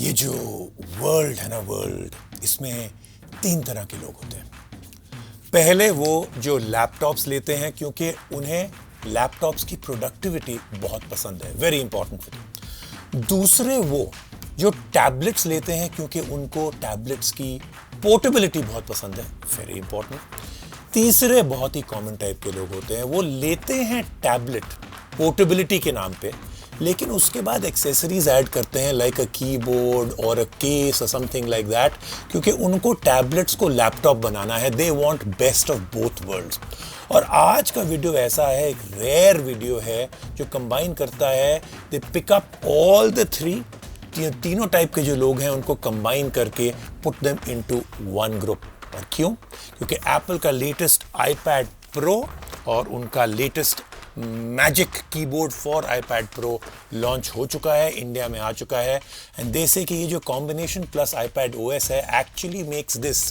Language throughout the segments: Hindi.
ये जो वर्ल्ड है ना, वर्ल्ड, इसमें तीन तरह के लोग होते हैं। पहले वो जो लैपटॉप्स लेते हैं क्योंकि उन्हें लैपटॉप्स की प्रोडक्टिविटी बहुत पसंद है, वेरी इंपॉर्टेंट फॉर देम। दूसरे वो जो टैबलेट्स लेते हैं क्योंकि उनको टैबलेट्स की पोर्टेबिलिटी बहुत पसंद है, वेरी इंपॉर्टेंट। तीसरे बहुत ही कॉमन टाइप के लोग होते हैं, वो लेते हैं टैबलेट पोर्टेबिलिटी के नाम पे, लेकिन उसके बाद एक्सेसरीज ऐड करते हैं लाइक अ कीबोर्ड और अ केस और समथिंग लाइक दैट, क्योंकि उनको टैबलेट्स को लैपटॉप बनाना है। They want best of both worlds. और आज का वीडियो ऐसा है, एक रेयर वीडियो है जो कंबाइन करता है, they pick up all the three, तीनों टाइप के जो लोग हैं उनको कंबाइन करके put them into one group. और क्यों? क्योंकि एप्पल का लेटेस्ट आईपैड प्रो और उनका latest magic keyboard for iPad Pro launch हो चुका है, इंडिया में आ चुका है। एंड दे से कि ये जो कॉम्बिनेशन प्लस आईपैड ओएस है actually makes this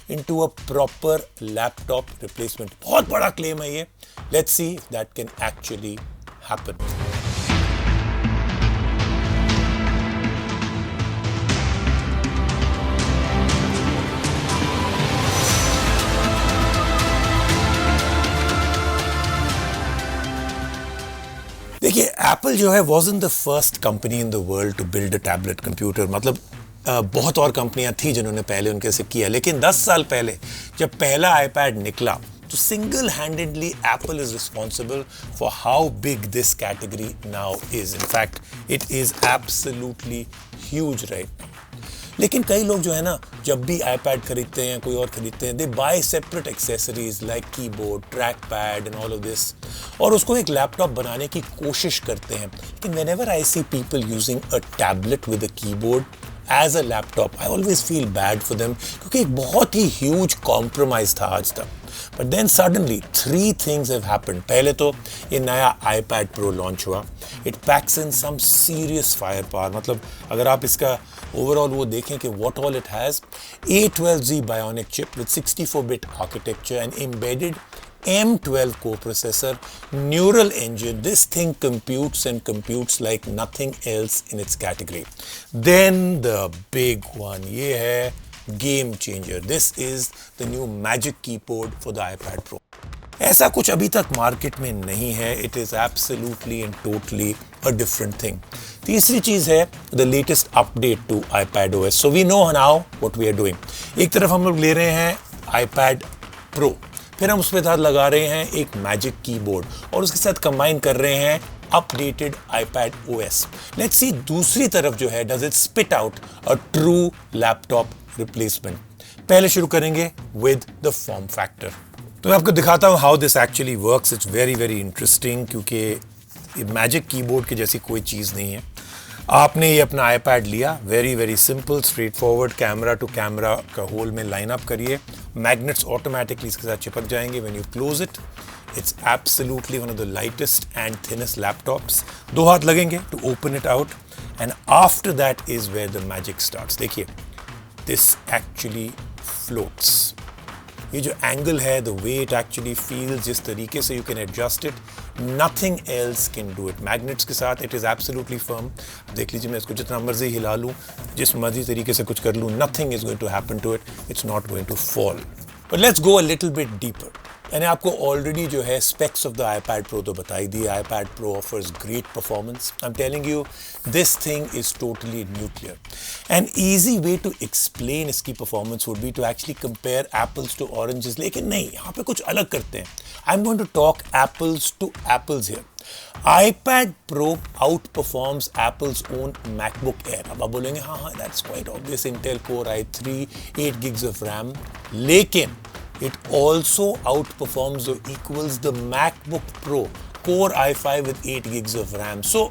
into a proper laptop replacement. बहुत बड़ा क्लेम है ये। Let's see if that can actually happen. देखिए, एप्पल जो है wasn't the first company in the world to build a tablet computer। मतलब बहुत और कंपनियां थी जिन्होंने पहले उनके से किया, लेकिन 10 साल पहले जब पहला आईपैड निकला तो single handedly Apple is responsible for how big this category now is. In fact it is absolutely huge right. लेकिन कई लोग जो है ना, जब भी आईपैड खरीदते हैं, कोई और खरीदते हैं, they buy separate accessories like keyboard, track pad and all of this, और उसको एक लैपटॉप बनाने की कोशिश करते हैं। लेकिन whenever I see people using a tablet with a keyboard as a laptop, I always feel bad for them, क्योंकि एक बहुत ही ह्यूज कॉम्प्रोमाइज था आज तक। But then suddenly three things have happened. पहले तो ये नया आईपैड प्रो लॉन्च हुआ, it packs in some serious fire power. मतलब अगर आप इसका ओवरऑल वो देखें कि what all it has, A12Z bionic chip with 64-bit architecture and embedded M12 co-processor, neural engine. This thing computes and computes like nothing else in its category. Then the big one, ये है game changer. This is the new Magic Keyboard for the iPad Pro. ऐसा कुछ अभी तक मार्केट में नहीं है। It is absolutely and totally a different thing. तीसरी चीज है the latest update to iPad OS. So we know now what we are doing. एक तरफ हम लोग ले रहे हैं iPad Pro, फिर हम उस पर साथ लगा रहे हैं एक मैजिक कीबोर्ड और उसके साथ कंबाइन कर रहे हैं updated iPad OS. Let's see दूसरी तरफ जो है, does it spit out a true laptop replacement. पहले शुरू करेंगे विद द फॉर्म फैक्टर। तो मैं आपको दिखाता हूं how this actually works. It's very very interesting, क्योंकि मैजिक कीबोर्ड की जैसी कोई चीज़ नहीं है। आपने ये अपना आईपैड लिया, very very simple, straightforward, camera to camera का होल में लाइन अप करिए, मैग्नेट्स ऑटोमेटिकली इसके साथ चिपक जाएंगे when you close it. It's absolutely one of the lightest and thinnest laptops. दो हाथ लगेंगे to open it out and after that is where the magic starts. देखिए, दिस एक्चुअली फ्लोट्स। ये जो एंगल है, the way it actually feels, जिस तरीके से you can adjust it, nothing else can do it. Magnets के साथ इट इज एब्सोल्युटली फर्म। देख लीजिए, मैं इसको जितना मर्जी हिला लूँ, जिस मर्जी तरीके से कुछ कर लूँ, nothing is going to happen to it, it's not going to fall. But let's go a little bit deeper. मैंने आपको ऑलरेडी जो है specs of the iPad Pro तो बताई दी। iPad Pro offers great performance. I'm telling you, this thing is totally nuclear. An easy way to explain इसकी performance would be to actually compare apples to oranges. लेकिन नहीं, यहाँ पे कुछ अलग करते हैं। I'm going to talk apples to apples here. iPad Pro outperforms Apple's own MacBook Air. अब आप बोलेंगे हाँ, that's quite obvious, Intel Core i3, 8 gigs of RAM. लेकिन it also outperforms or equals the MacBook Pro Core i5 with 8 gigs of RAM. So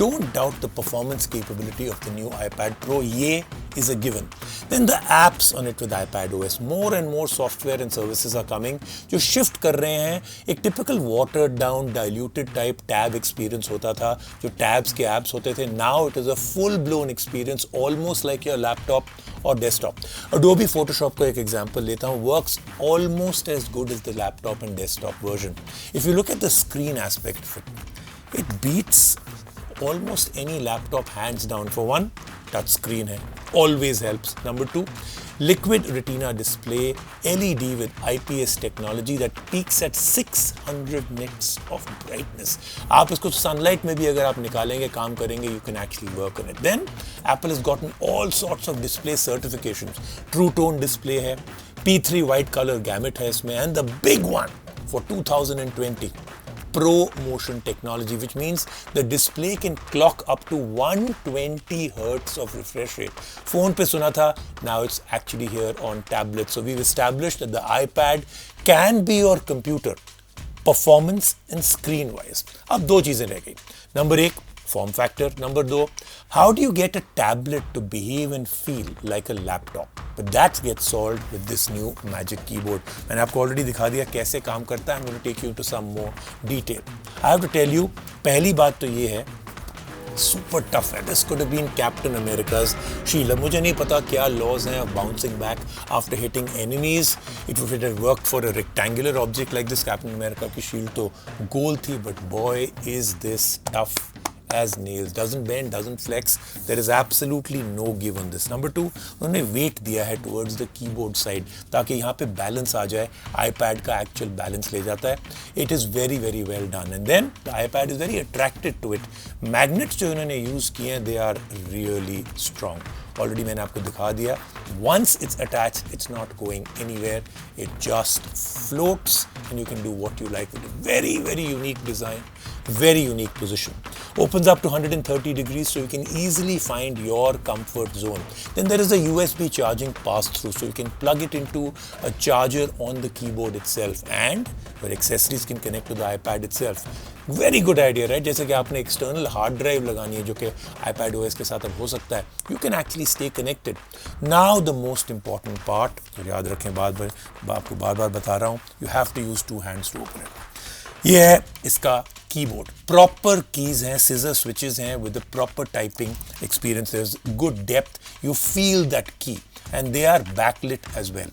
don't doubt the performance capability of the new iPad Pro. Ye is a given. Then the apps on it with iPad OS. More and more software and services are coming जो shift कर रहे हैं। एक typical watered down, diluted type tab experience होता था, जो tabs के apps होते थे। Now it is a full blown experience, almost like your laptop और डेस्कटॉप। Adobe Photoshop का एक एग्जांपल लेता हूँ, works almost as good as the laptop and desktop version. If you look at the screen aspect of it, it beats almost any laptop hands down. For one, touch screen है, always helps. Number 2, liquid retina display LED with IPS technology that peaks at 600 nits of brightness. आप इसको सनलाइट में भी अगर आप निकालेंगे, काम करेंगे, you can actually work on it. Then Apple has gotten all sorts of display certifications. True Tone display है, P3 white color gamut है इसमें, and the big one for 2020, Pro Motion technology, which means the display can clock up to 120 hertz of refresh rate. Phone पे सुना था, now it's actually here on tablets. So we've established that the iPad can be your computer, performance and screen wise. अब दो चीजें रह गई। Number 1, form factor. Number 2, how do you get a tablet to behave and feel like a laptop? But that gets solved with this new Magic Keyboard. मैंने आपको ऑलरेडी दिखा दिया कैसे काम करता है। I'm going to take you into some more detail. I have to tell you, पहली बात तो ये है, super tough है. This could have been Captain America's shield. मुझे नहीं पता क्या laws हैं of bouncing back after hitting enemies. If it had worked for a rectangular object like this, Captain America की shield तो गोल थी, but boy is this tough as nails. Doesn't bend, doesn't flex. There is absolutely no give on this. Number 2, उन्होंने weight दिया है towards the keyboard side ताकि यहाँ पे balance आ जाए, iPad का actual balance ले जाता है. It is very very well done. And then the iPad is very attracted to it. Magnets जो इन्होंने use किए हैं, they are really strong. Already मैंने आपको दिखा दिया. Once it's attached, it's not going anywhere. It just floats and you can do what you like with it. Very very unique design. Very unique position. Opens up to 130 degrees so you can easily find your comfort zone. Then there is a USB charging pass-through so you can plug it into a charger on the keyboard itself and your accessories can connect to the iPad itself. Very good idea, right? जैसे कि आपने external hard drive लगानी है जो कि iPad OS के साथ अब हो सकता है. You can actually stay connected. Now the most important part, जो याद रखें आपको बार-बार बता रहा हूँ, you have to use 2 hands to open it. ये है इसका कीबोर्ड, प्रॉपर कीज हैं, सीजर स्विचेस हैं with the proper typing experience, there is good depth, you feel that key and they are backlit as well.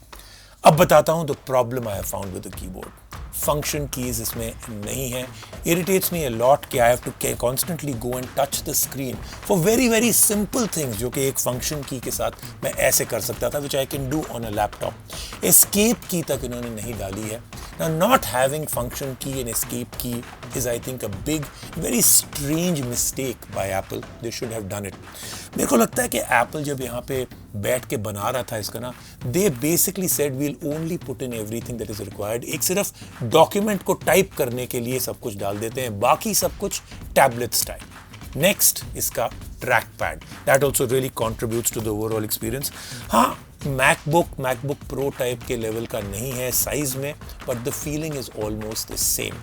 अब बताता हूं the problem I have found with the keyboard. Function keys इसमें नहीं है. इरिटेट्स मी अ लॉट कि I have to constantly go and touch the screen for very very simple things जो कि एक फंक्शन की के साथ मैं ऐसे कर सकता था, which I can do on a laptop. Escape key तक इन्होंने नहीं डाली है. Now, not having function key and escape key is, I think, a big, very strange mistake by Apple. They should have done it. मेरे को लगता है कि Apple जब यहाँ पे बैठ के बना रहा था इसका ना, they basically said we'll only put in everything that is required. एक सिर्फ डॉक्यूमेंट को टाइप करने के लिए सब कुछ डाल देते हैं, बाकी सब कुछ टैबलेट स्टाइल. नेक्स्ट इसका trackpad, that also really contributes to the overall experience. हाँ, मैकबुक प्रो टाइप के लेवल का नहीं है साइज में, but the feeling is almost the same.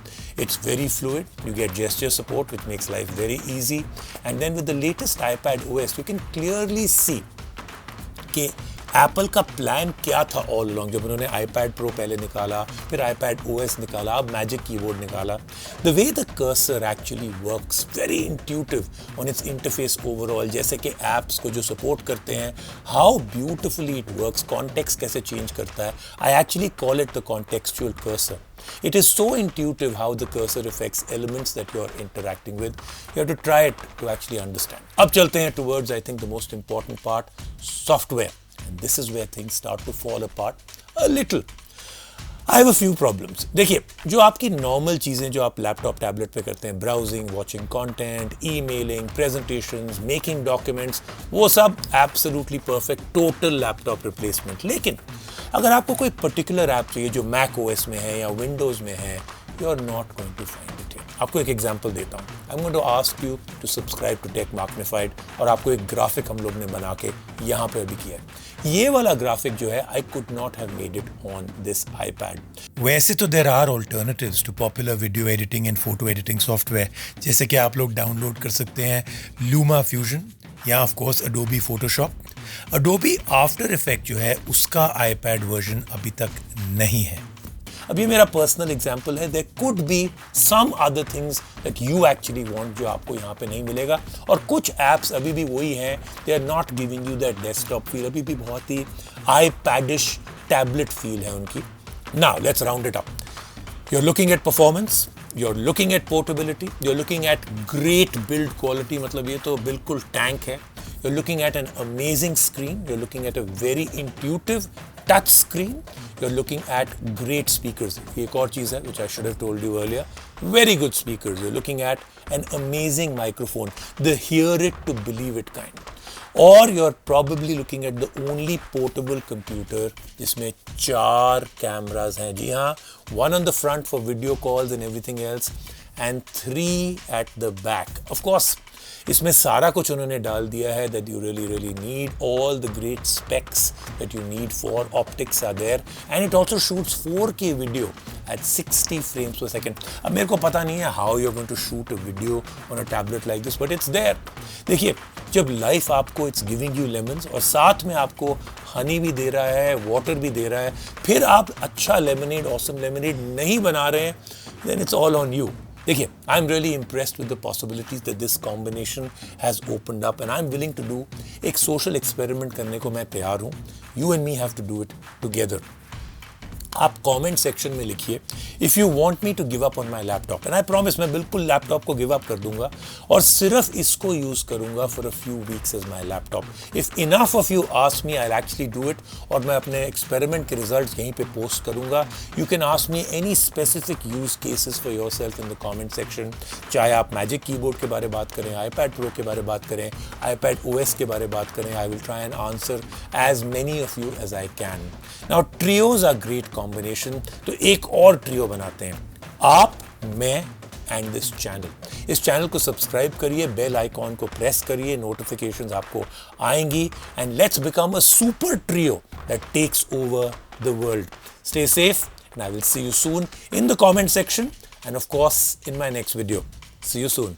It's very fluid, you get gesture support which makes life very easy. And then with the latest iPad OS you can clearly see कि एप्पल का प्लान क्या था ऑल अलॉन्ग. जब उन्होंने iPad Pro पहले निकाला, फिर iPad OS निकाला, अब मैजिक कीबोर्ड निकाला. The way the cursor actually works, very intuitive on its interface overall. जैसे कि एप्स को जो सपोर्ट करते हैं, how beautifully it works, context कैसे चेंज करता है. I actually call it the contextual cursor. It is so intuitive how the cursor affects elements that you are interacting with. You have to try it to actually understand. अब चलते हैं towards, I think, the most important part, software. And this is where things start to fall apart a little. I have a few problems. देखिए, जो आपकी नॉर्मल चीज़ें जो आप लैपटॉप टैबलेट पे करते हैं, browsing, watching content, emailing, presentations, making documents, वो सब absolutely perfect, total laptop replacement. लेकिन अगर आपको कोई पर्टिकुलर ऐप चाहिए जो मैक ओएस में है या विंडोज़ में है, you are not going to find it here. आपको एक एग्जांपल देता हूँ. I am going to ask you to subscribe to Tech Magnified, और आपको एक ग्राफिक हम लोग ने बना के यहाँ पे अभी किया है. ये वाला ग्राफिक जो है, I could not have made it on this iPad. वैसे तो there are alternatives to popular video editing and photo editing software, जैसे कि आप लोग डाउनलोड कर सकते हैं Luma Fusion या of course Adobe Photoshop. Adobe After Effects जो है उसका iPad वर्जन अभी तक नहीं है. अब ये मेरा पर्सनल एग्जाम्पल है. There could be some other things that you actually want जो आपको यहाँ पे नहीं मिलेगा. और कुछ ऐप्स अभी भी वही हैं, they are not giving you that desktop feel. अभी भी बहुत ही iPadish टैबलेट फील है उनकी. Now let's round it up. You are looking at performance, you are looking at portability, you are looking at great build quality, मतलब ये तो बिल्कुल टैंक है. You're looking at an amazing screen. You're looking at a very intuitive touch screen. You're looking at great speakers. एक और चीज़ है which I should have told you earlier. Very good speakers. You're looking at an amazing microphone. The hear it to believe it kind. Or you're probably looking at the only portable computer जिसमें 4 cameras हैं. जी हाँ, one on the front for video calls and everything else, and 3 at the back. Of course, इसमें सारा कुछ उन्होंने डाल दिया है that you really need. All the great specs that you need for optics are there, and it also shoots 4K video at 60 frames per second. अब मेरे को पता नहीं है how you're going to shoot a video on a tablet like this, but it's there. देखिए, जब लाइफ आपको it's giving you lemons और साथ में आपको हनी भी दे रहा है, वाटर भी दे रहा है, फिर आप अच्छा लेमनेड, ऑसम लेमनेड नहीं बना रहे हैं, then it's all on you. देखिए, I'm really impressed with the possibilities that this combination has opened up, and I'm willing to do एक social experiment करने को मैं तैयार हूँ. You and me have to do it together. आप कमेंट सेक्शन में लिखिए if you want me to give up on my laptop, and I promise मैं बिल्कुल लैपटॉप को गिव अप कर दूंगा और सिर्फ इसको यूज़ करूंगा for a few weeks as my laptop. If enough of you ask me, I will actually do it, और मैं अपने एक्सपेरिमेंट के रिजल्ट्स यहीं पे पोस्ट करूंगा. You can ask me any specific use cases for your self in the comment section. चाहे आप मैजिक कीबोर्ड के बारे में बात करें, iPad Pro के बारे में बात करें, iPad OS के बारे में बात करें, I will try and answer as many of you as I can. Now trios are great combination, तो एक और ट्रियो बनाते हैं, आप, मैं एंड दिस चैनल. इस चैनल को सब्सक्राइब करिए, बेल आइकॉन को प्रेस करिए, नोटिफिकेशंस आपको आएंगी, and let's become a super trio that takes over the world. Stay safe and I will see you soon in the comment section, and of course in my next video. See you soon.